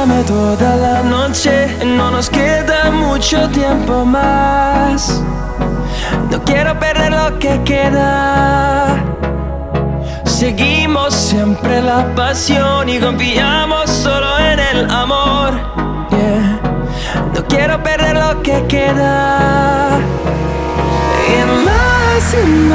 bésame toda la noche. No nos queda mucho tiempo más. No quiero perder lo que queda. Seguimos siempre la pasión y confiamos solo en el amor. Yeah. No quiero perder lo que queda. Y más y más.